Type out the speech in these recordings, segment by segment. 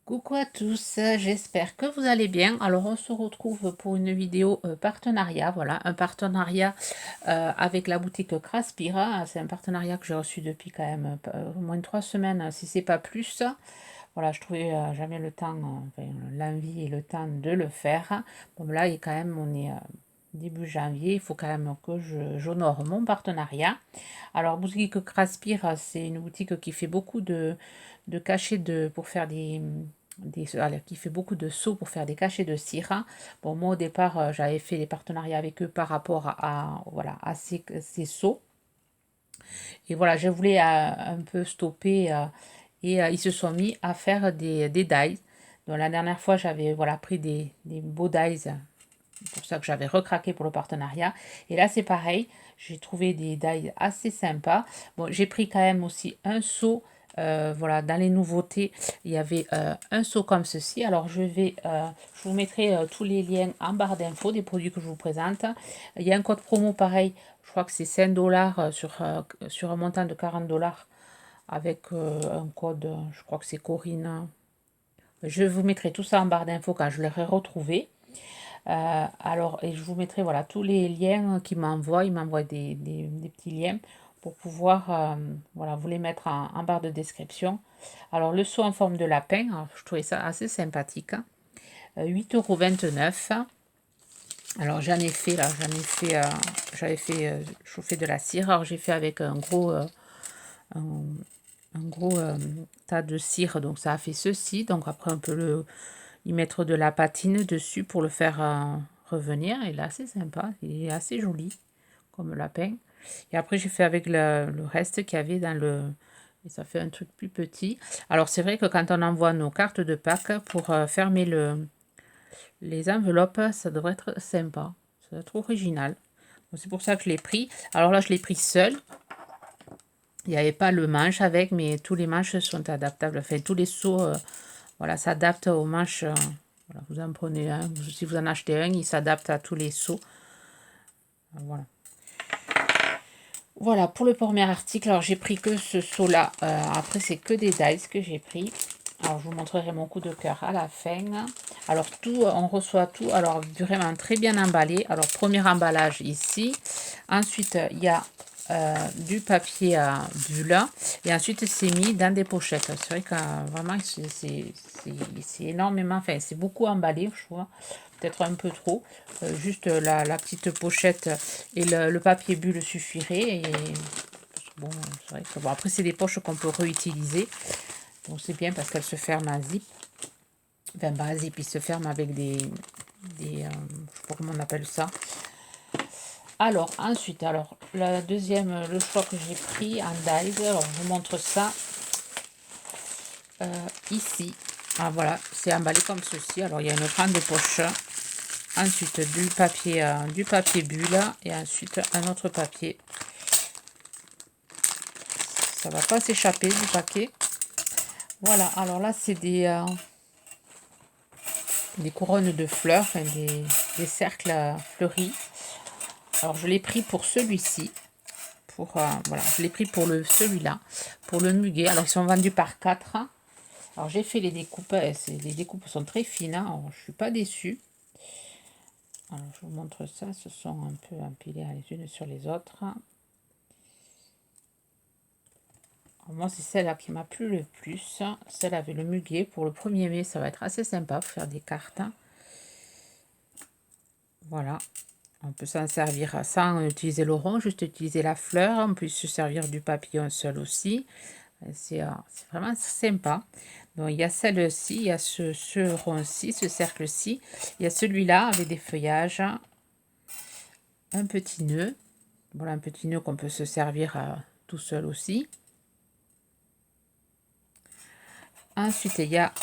Coucou à tous, j'espère que vous allez bien. Alors on se retrouve pour une vidéo partenariat, voilà, un partenariat avec la boutique Craspira. C'est un partenariat que j'ai reçu depuis quand même au moins 3 semaines, si c'est pas plus. Voilà, je trouvais jamais le temps, enfin, l'envie et le temps de le faire. Bon là, il est quand même, on est début janvier, il faut quand même que j'honore mon partenariat. Alors, boutique Craspire, c'est une boutique qui fait beaucoup de cachets pour faire qui fait beaucoup de seaux pour faire des cachets de cire. Bon, moi au départ, j'avais fait des partenariats avec eux par rapport voilà, à ces seaux. Et voilà, je voulais un peu stopper et ils se sont mis à faire des dies. Donc la dernière fois, j'avais voilà, pris des beaux dies, c'est pour ça que j'avais recraqué pour le partenariat. Et là, c'est pareil, j'ai trouvé des dies assez sympas. Bon, j'ai pris quand même aussi un seau. Voilà, dans les nouveautés, il y avait un seau comme ceci. Alors, je vous mettrai tous les liens en barre d'infos des produits que je vous présente. Il y a un code promo pareil, je crois que c'est 5 dollars sur un montant de 40 dollars avec un code, je crois que c'est Corinne. Je vous mettrai tout ça en barre d'infos quand je l'aurai retrouvé. Alors, et je vous mettrai voilà, tous les liens qu'il m'envoie. Il m'envoie des petits liens pour pouvoir voilà, vous les mettre en barre de description. Alors, le seau en forme de lapin, alors, je trouvais ça assez sympathique. 8,29 €. Alors, j'en ai fait là, j'avais fait chauffer de la cire. Alors, j'ai fait avec un, un gros tas de cire, donc ça a fait ceci. Donc, après, on peut y mettre de la patine dessus pour le faire revenir. Et là, c'est sympa, il est assez joli comme lapin. Et après, j'ai fait avec le reste qu'il y avait dans le... Et ça fait un truc plus petit. Alors, c'est vrai que quand on envoie nos cartes de Pâques pour fermer les enveloppes, ça devrait être sympa. Ça doit être original. C'est pour ça que je l'ai pris. Alors là, je l'ai pris seul. Il n'y avait pas le manche avec, mais tous les manches sont adaptables. Enfin, tous les seaux voilà, s'adaptent aux manches. Voilà, vous en prenez un. Si vous en achetez un, il s'adapte à tous les seaux. Voilà. Voilà pour le premier article. Alors, j'ai pris que ce seau-là. Après, c'est que des dies que j'ai pris. Alors, je vous montrerai mon coup de cœur à la fin. Alors, tout, on reçoit tout. Alors, vraiment très bien emballé. Alors, premier emballage ici. Ensuite, il y a du papier à bulle. Et ensuite, c'est mis dans des pochettes. C'est vrai que vraiment, c'est énormément. Enfin, c'est beaucoup emballé, je trouve. Peut-être un peu trop. Juste la petite pochette et le papier bulle suffirait. Et bon, c'est vrai que bon, après, c'est des poches qu'on peut réutiliser. Donc, c'est bien parce qu'elles se ferment à zip. Enfin, pas à zip, ils se ferment avec je sais pas comment on appelle ça. Alors, ensuite, alors, la deuxième, le choix que j'ai pris en dies, alors je vous montre ça ici. Ah, voilà, c'est emballé comme ceci. Alors, il y a une grande poche. Ensuite, du papier bulle. Et ensuite, un autre papier. Ça va pas s'échapper du paquet. Voilà, alors là, c'est des couronnes de fleurs, enfin, des cercles fleuris. Alors, je l'ai pris pour celui-ci. Voilà, je l'ai pris pour celui-là, pour le muguet. Alors, ils sont vendus par 4. Alors, j'ai fait les découpes. Les découpes sont très fines. Alors, je ne suis pas déçue. Alors, je vous montre ça. Ce sont un peu empilés les unes sur les autres. Alors, moi, c'est celle-là qui m'a plu le plus. Celle avec le muguet. Pour le 1er mai, ça va être assez sympa pour faire des cartes. Voilà. On peut s'en servir sans utiliser le rond, juste utiliser la fleur. On peut se servir du papillon seul aussi. C'est vraiment sympa. Donc, il y a celle-ci, il y a ce rond-ci, ce cercle-ci. Il y a celui-là avec des feuillages. Un petit nœud. Voilà, un petit nœud qu'on peut se servir tout seul aussi. Ensuite, il y a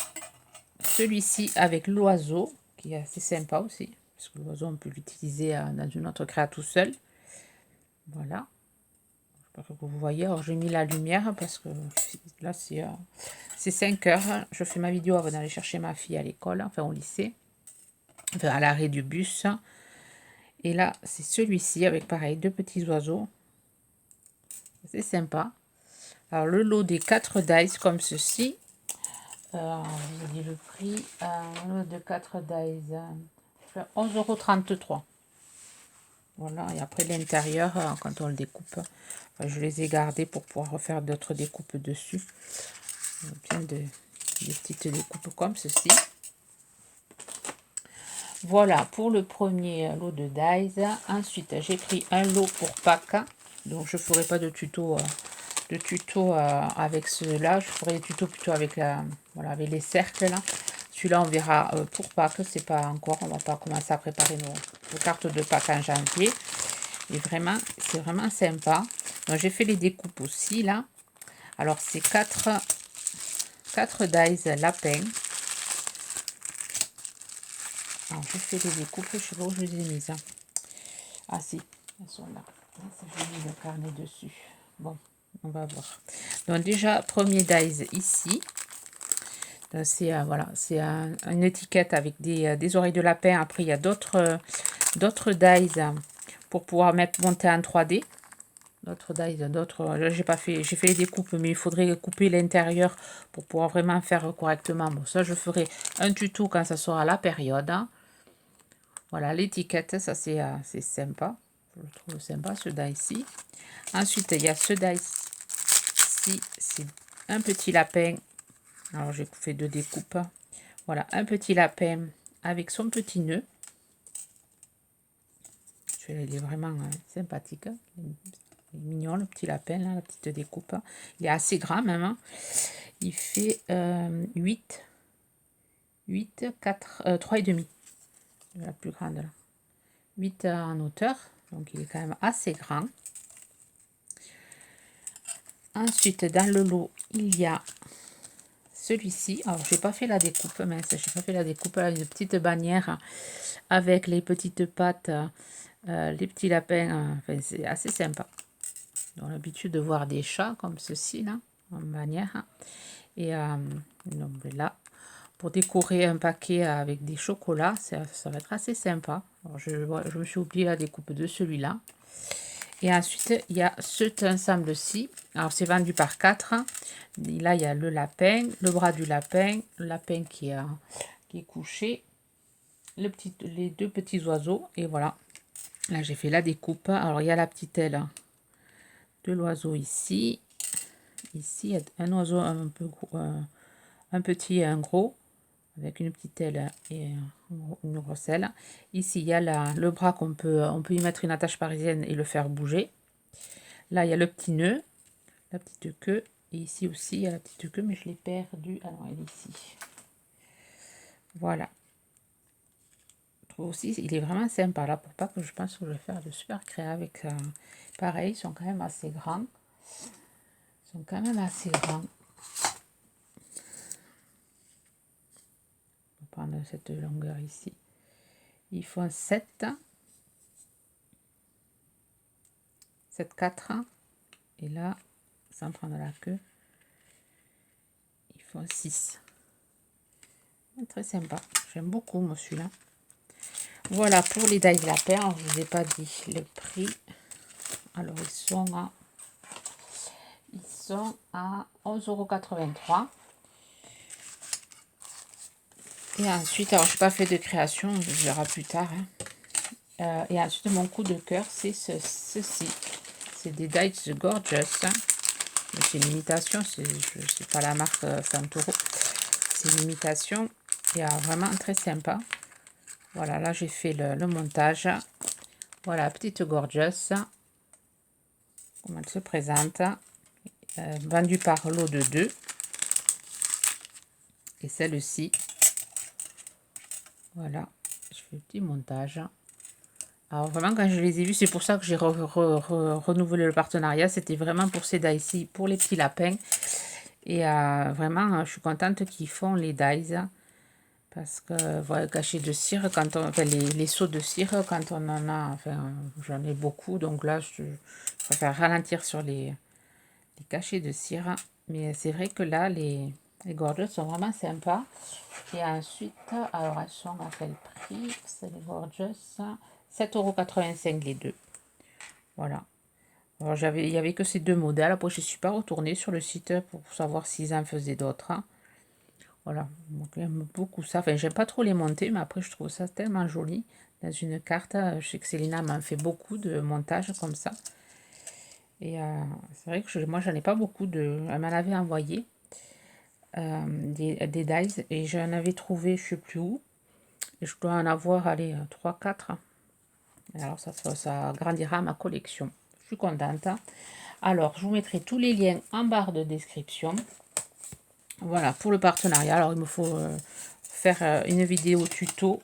celui-ci avec l'oiseau, qui est assez sympa aussi. Parce que l'oiseau, on peut l'utiliser dans une autre créa tout seul. Voilà. Que vous voyez, alors j'ai mis la lumière parce que là c'est 5 heures, je fais ma vidéo avant d'aller chercher ma fille à l'école, enfin au lycée, enfin à l'arrêt du bus. Et là c'est celui-ci avec pareil 2 petits oiseaux, c'est sympa. Alors le lot des 4 dice comme ceci, J'ai dit le prix de 4 dies. 11,33 €. Voilà, et après l'intérieur, quand on le découpe, je les ai gardés pour pouvoir refaire d'autres découpes dessus. Plein de petites découpes comme ceci. Voilà pour le premier lot de dies. Ensuite, j'ai pris un lot pour Pâques. Donc, je ne ferai pas de tuto, avec ceux-là. Je ferai des tutos plutôt avec, voilà, avec les cercles. Là. Celui-là, on verra pour Pâques. C'est pas encore. On va pas commencer à préparer nos cartes de Pâques en janvier. Et vraiment, c'est vraiment sympa. Donc, j'ai fait les découpes aussi, là. Alors, c'est 4 dies lapins. Alors, je fais les découpes, je sais pas où je les ai mises. Hein. Ah si, elles sont là. J'ai mis le carnet dessus. Bon, on va voir. Donc déjà, premier dies ici. C'est voilà, c'est une étiquette avec des oreilles de lapin. Après, il y a d'autres dies pour pouvoir monter en 3D. D'autres dies, d'autres. J'ai pas fait, j'ai fait les découpes, mais il faudrait couper l'intérieur pour pouvoir vraiment faire correctement. Bon, ça, je ferai un tuto quand ça sera la période. Hein. Voilà, l'étiquette, ça c'est sympa. Je le trouve sympa, ce die-ci. Ensuite, il y a ce die-ci, c'est un petit lapin. Alors, j'ai fait 2 découpes. Voilà, un petit lapin avec son petit nœud. Il est vraiment sympathique. Il est mignon, le petit lapin, là, la petite découpe. Il est assez grand même. Hein. Il fait 8, 4, 3,5. La plus grande là. 8 en hauteur, donc il est quand même assez grand. Ensuite, dans le lot, il y a celui-ci. Alors, j'ai pas fait la découpe, mince, j'ai pas fait la découpe. Là, une petite bannière avec les petites pattes, les petits lapins. Enfin, c'est assez sympa. On a l'habitude de voir des chats comme ceci, là, en bannière. Et donc là, pour décorer un paquet avec des chocolats, ça va être assez sympa. Alors, je me suis oublié la découpe de celui-là. Et ensuite, il y a cet ensemble-ci. Alors, c'est vendu par 4. Et là, il y a le lapin, le bras du lapin, le lapin qui est couché, les 2 petits oiseaux. Et voilà. Là, j'ai fait la découpe. Alors, il y a la petite aile de l'oiseau ici. Ici, il y a un oiseau un peu gros, un petit et un gros, avec une petite aile et une grosse aile. Ici, il y a le bras on peut y mettre une attache parisienne et le faire bouger. Là, il y a le petit nœud, la petite queue. Et ici aussi, il y a la petite queue, mais je l'ai perdue. Alors, elle est ici. Voilà. Je trouve aussi, il est vraiment sympa. Là, pour pas que je pense que je vais faire de super créa avec ça. Pareil, ils sont quand même assez grands. Ils sont quand même assez grands. On va prendre cette longueur ici. Ils font 7, 4. Et là, sans prendre la queue, ils font 6. Très sympa. J'aime beaucoup, moi, celui-là. Voilà pour les dies lapins. Je ne vous ai pas dit le prix. Alors, ils sont à 11,83 €. Et ensuite, alors, je n'ai pas fait de création. On verra plus tard. Hein. Et ensuite, mon coup de cœur, c'est ceci. C'est des Dies Gorgeous. C'est une imitation. Je ne sais pas la marque Santoro. C'est une imitation. Et vraiment très sympa. Voilà, là j'ai fait le montage. Voilà, petite Gorgeous. Comment elle se présente. Vendue par lot de 2. Et celle-ci. Voilà, je fais le petit montage. Alors vraiment, quand je les ai vus, c'est pour ça que j'ai renouvelé le partenariat. C'était vraiment pour ces dies-ci, pour les petits lapins. Et vraiment, je suis contente qu'ils font les dies. Parce que, voilà, cachets de cire, quand on, enfin, les seaux de cire, quand on en a, enfin, j'en ai beaucoup. Donc là, je préfère ralentir sur les cachets de cire. Mais c'est vrai que là, les gorgeous sont vraiment sympas. Et ensuite, alors elles sont à quel prix? C'est les gorgeous, 7,85 € les deux. Voilà. Alors il y avait que ces 2 modèles. Après, je ne suis pas retournée sur le site pour savoir s'ils en faisaient d'autres. Voilà, donc j'aime beaucoup ça. Enfin, j'aime pas trop les monter, mais après, je trouve ça tellement joli dans une carte. Je sais que Célina m'en fait beaucoup de montages comme ça. Et c'est vrai que moi, j'en ai pas beaucoup de... Elle m'en avait envoyé des dies et j'en avais trouvé, je sais plus où. Et je dois en avoir, allez, 3-4. Alors, ça agrandira ma collection. Je suis contente. Alors, je vous mettrai tous les liens en barre de description. Voilà, pour le partenariat. Alors, il me faut faire une vidéo tuto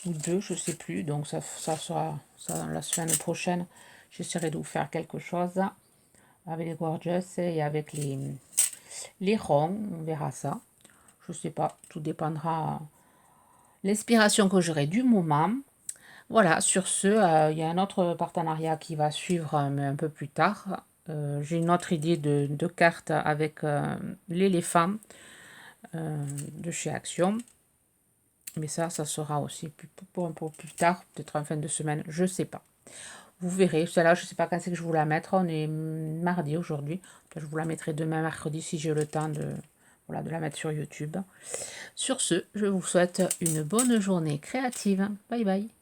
ou deux, je sais plus. Donc, ça sera ça, la semaine prochaine. J'essaierai de vous faire quelque chose avec les gorgeous et avec les ronds. On verra ça. Je sais pas, tout dépendra l'inspiration que j'aurai du moment. Voilà, sur ce, il y a un autre partenariat qui va suivre, mais un peu plus tard. J'ai une autre idée de carte avec l'éléphant de chez Action. Mais ça sera aussi pour un peu plus tard, peut-être en fin de semaine, je sais pas. Vous verrez, celle-là, je sais pas quand c'est que je vous la mettre. On est mardi aujourd'hui. Je vous la mettrai demain mercredi si j'ai le temps voilà, de la mettre sur YouTube. Sur ce, je vous souhaite une bonne journée créative. Bye bye.